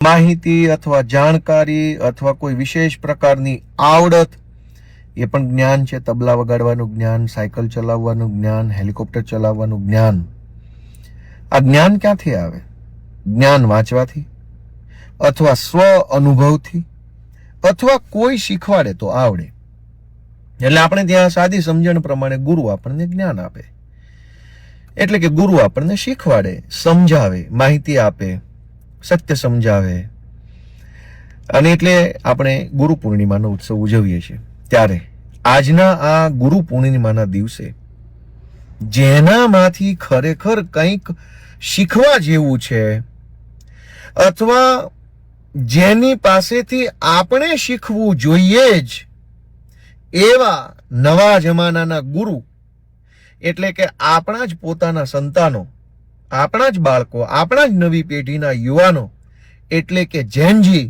માહિતી અથવા જાણકારી અથવા કોઈ વિશેષ પ્રકારની આવડત એ પણ જ્ઞાન છે. તબલા વગાડવાનું જ્ઞાન, સાયકલ ચલાવવાનું જ્ઞાન, હેલિકોપ્ટર ચલાવવાનું જ્ઞાન. આ જ્ઞાન ક્યાંથી આવે? જ્ઞાન વાંચવાથી અથવા સ્વ અનુભવથી અથવા કોઈ શીખવાડે તો આવડે. એટલે આપણે ત્યાં સાદી સમજણ પ્રમાણે ગુરુ આપણને જ્ઞાન આપે, એટલે કે ગુરુ આપણને શીખવાડે, સમજાવે, માહિતી આપે, સત્ય સમજાવે. અને એટલે આપણે ગુરુ પૂર્ણિમાનો ઉત્સવ ઉજવીએ છીએ. ત્યારે આજના આ ગુરુ પૂર્ણિમાના દિવસે જેનામાંથી ખરેખર કંઈક શીખવા જેવું છે અથવા જેની પાસેથી આપણે શીખવું જોઈએ જ એવા નવા જમાનાના ગુરુ, એટલે કે આપણા જ પોતાના સંતાનો, આપણા જ બાળકો, આપણા જ નવી પેઢીના યુવાનો, એટલે કે જેનજી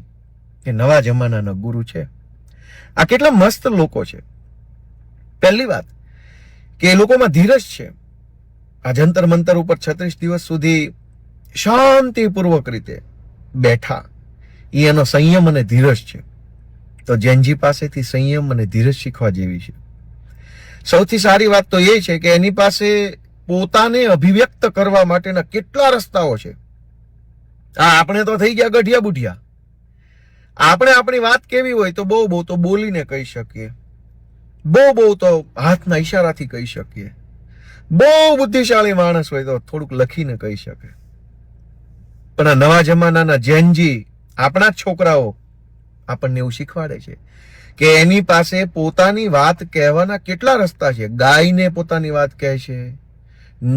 એ નવા જમાનાના ગુરુ છે. આ કેટલા મસ્ત લોકો છે. પહેલી વાત કે એ લોકોમાં ધીરજ છે. આ જંતર મંતર ઉપર 36 દિવસ સુધી શાંતિપૂર્વક રીતે બેઠા, એનો સંયમ અને ધીરજ છે. તો જેનજી પાસેથી સંયમ અને ધીરજ શીખવા જેવી છે. સૌથી સારી વાત તો એ છે કે એની પાસે પોતાને અભિવ્યક્ત કરવા માટેના કેટલા રસ્તાઓ છે. આપણે તો થઈ ગયા ગઢિયા બુઢિયા. આપણે આપણી વાત કેવી હોય તો બહુ તો બોલીને કહી શકીએ, બહુ તો હાથના ઈશારાથી કહી શકીએ, બહુ બુદ્ધિશાળી માણસ હોય તો થોડુંક લખીને કહી શકે. પણ આ નવા જમાનાના જેનજી, આપણા જ છોકરાઓ આપણને એવું શીખવાડે છે કે એની પાસે પોતાની વાત કહેવાના કેટલા રસ્તા છે. ગાઈને પોતાની વાત કહે છે,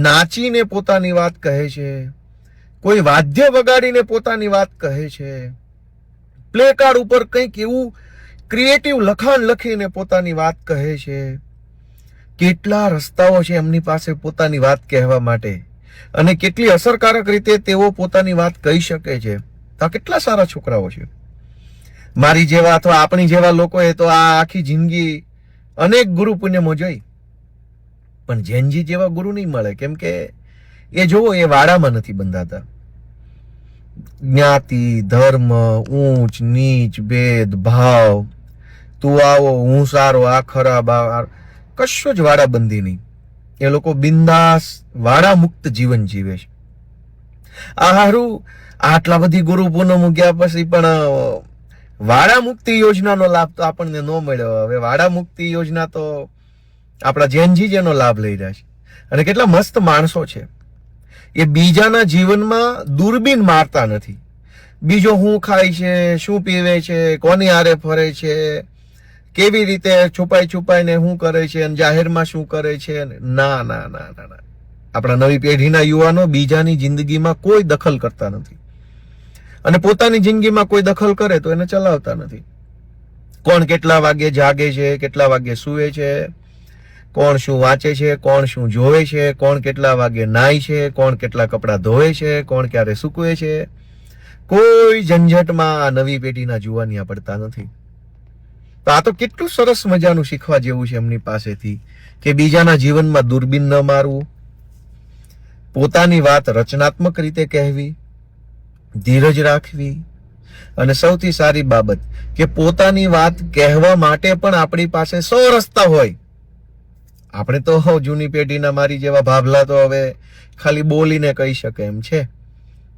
નાચીને પોતાની વાત કહે છે, કોઈ વાદ્ય વગાડીને પોતાની વાત કહે છે, પ્લે કાર્ડ ઉપર કંઈક એવું ક્રિએટિવ લખાણ લખીને પોતાની વાત કહે છે. કેટલા રસ્તાઓ છે એમની પાસે પોતાની વાત કહેવા માટે, અને કેટલી અસરકારક રીતે તેઓ પોતાની વાત કહી શકે છે. તો કેટલા સારા છોકરાઓ છે. મારી જેવા અથવા આપણી જેવા લોકોએ તો આ આખી જિંદગી અનેક ગુરુ પુણ્યમો જોઈ, પણ જેનજી જેવા ગુરુ નહીં મળે. કેમ કે એ જોવો, એ વાડામાં નથી બંધાતા. જ્ઞાતિ, ધર્મ, ઊંચ નીચ, ભેદ ભાવ, તું આવો હું સારો, આ ખરાબ, આ કશું જ વાડાબંધી નહીં. એ લોકો બિંદાસ વાડા મુક્ત જીવન જીવે છે. આ હારું આટલા બધી ગુરુ પૂનમ ગયા પછી પણ વાડા મુક્તિ યોજનાનો લાભ તો આપણને ન મળ્યો. હવે વાડા મુક્તિ યોજના તો આપણા જેનજી જ એનો લાભ લઈ રહ્યા છે. અને કેટલા મસ્ત માણસો છે. એ બીજાના જીવનમાં દૂરબીન મારતા નથી. બીજો શું ખાય છે, શું પીવે છે, કોની હારે ફરે છે, કેવી રીતે છુપાઈને શું કરે છે, અને જાહેરમાં શું કરે છે. ના ના ના ના ના. આપણા નવી પેઢીના યુવાનો બીજાની જિંદગીમાં કોઈ દખલ કરતા નથી, અને પોતાની જિંદગીમાં કોઈ દખલ કરે તો એને ચલાવતા નથી. કોણ કેટલા વાગે જાગે છે, કેટલા વાગે સૂવે છે, કોણ શું વાંચે છે, કોણ શું જોવે છે, કોણ કેટલા વાગે નાય છે, કોણ કેટલા કપડાં ધોવે છે, કોણ ક્યારે સૂકવે છે, કોઈ ઝંઝટમાં આ નવી પેઢીના જુવાનિયા પડતા નથી. તો આ તો કેટલું સરસ મજાનું શીખવા જેવું છે એમની પાસેથી કે બીજાના જીવનમાં દૂરબીન ન મારવું, પોતાની વાત રચનાત્મક રીતે કહેવી, ધીરજ રાખવી, અને સૌથી સારી બાબત કે પોતાની વાત કહેવા માટે પણ આપણી પાસે 100 રસ્તા હોય. આપણે તો જૂની પેઢીના મારી જેવા ભાભલા તો હવે ખાલી બોલીને કહી શકે એમ છે,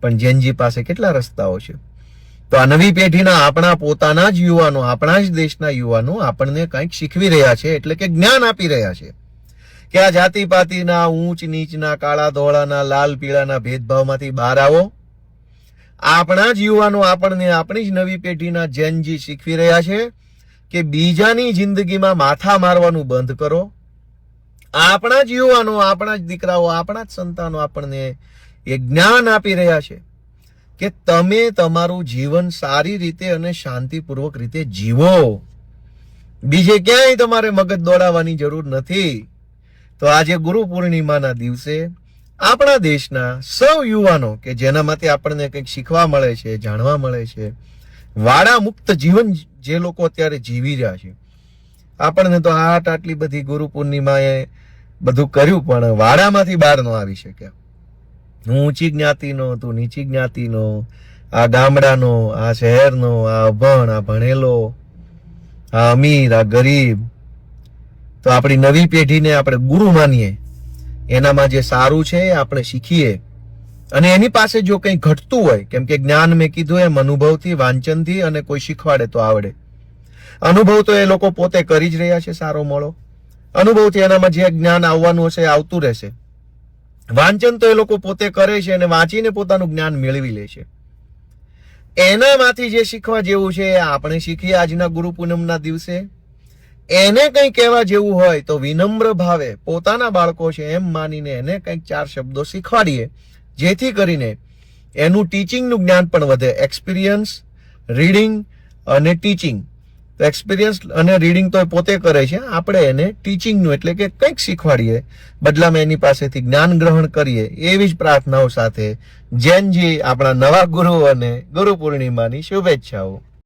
પણ જેનજી પાસે કેટલા રસ્તાઓ છે. તો આ નવી પેઢીના આપણા પોતાના જ યુવાનો, આપણા જ દેશના યુવાનો આપણને કંઈક શીખવી રહ્યા છે, એટલે કે જ્ઞાન આપી રહ્યા છે કે આ જાતિ પાતિના, ઊંચ નીચના, કાળા ધોળાના, લાલ પીળાના ભેદભાવમાંથી બહાર આવો. આપણા જ યુવાનો આપણને, આપણી જ નવી પેઢીના જેનજી શીખવી રહ્યા છે કે બીજાની જિંદગીમાં માથા મારવાનું બંધ કરો. આપણા જ યુવાનો, આપણા જ દીકરાઓ, આપણા જ સંતાનો આપણને એ જ્ઞાન આપી રહ્યા છે કે તમે તમારું જીવન સારી રીતે અને શાંતિપૂર્વક રીતે જીવો. બીજે ક્યાંય તમારે મગજ દોડાવવાની જરૂર નથી. તો આજે ગુરુ પૂર્ણિમાના દિવસે આપણા દેશના સૌ યુવાનો કે જેનામાંથી આપણને કંઈક શીખવા મળે છે, જાણવા મળે છે, વાડા મુક્ત જીવન જે લોકો અત્યારે જીવી રહ્યા છે. આપણને તો આટલી બધી ગુરુ પૂર્ણિમાએ બધું કર્યું, પણ વાડામાંથી બહાર ન આવી શક્યા. હું ઊંચી જ્ઞાતિનો, તું નીચી જ્ઞાતિનો, આ ગામડાનો, આ શહેરનો, આ અભણ, આ ભણેલો, આ અમીર, આ ગરીબ, તો આપણી નવી પેઢીને આપણે ગુરુ માનીએ, એનામાં જે સારું છે એ આપણે શીખીએ. અને એની પાસે જો કંઈ ઘટતું હોય, કેમ કે જ્ઞાન મેં કીધું એમ અનુભવથી, વાંચનથી, અને કોઈ શીખવાડે તો આવડે. અનુભવ તો એ લોકો પોતે કરી જ રહ્યા છે સારો મોળો. અનુભવથી એનામાં જે જ્ઞાન આવવાનું હશે એ આવતું રહેશે. વાંચન તો એ લોકો પોતે કરે છે અને વાંચીને પોતાનું જ્ઞાન મેળવી લે છે. એનામાંથી જે શીખવા જેવું છે એ આપણે શીખીએ આજના ગુરુ પૂનમના દિવસે. એને કંઈ કહેવા જેવું હોય તો વિનમ્ર ભાવે પોતાના બાળકો છે એમ માનીને એને કંઈક 4 શબ્દો શીખવાડીએ, જેથી કરીને એનું ટીચિંગનું જ્ઞાન પણ વધે. એક્સપિરિયન્સ, રીડિંગ અને ટીચિંગ. તો એક્સપિરિયન્સ અને રીડિંગ તો એ પોતે કરે છે, આપણે એને ટીચિંગનું એટલે કે કંઈક શીખવાડીએ, બદલામાં એની પાસેથી જ્ઞાન ગ્રહણ કરીએ, એવી જ પ્રાર્થનાઓ સાથે જૈનજી આપણા નવા ગુરુ અને ગુરુ પૂર્ણિમાની શુભેચ્છાઓ.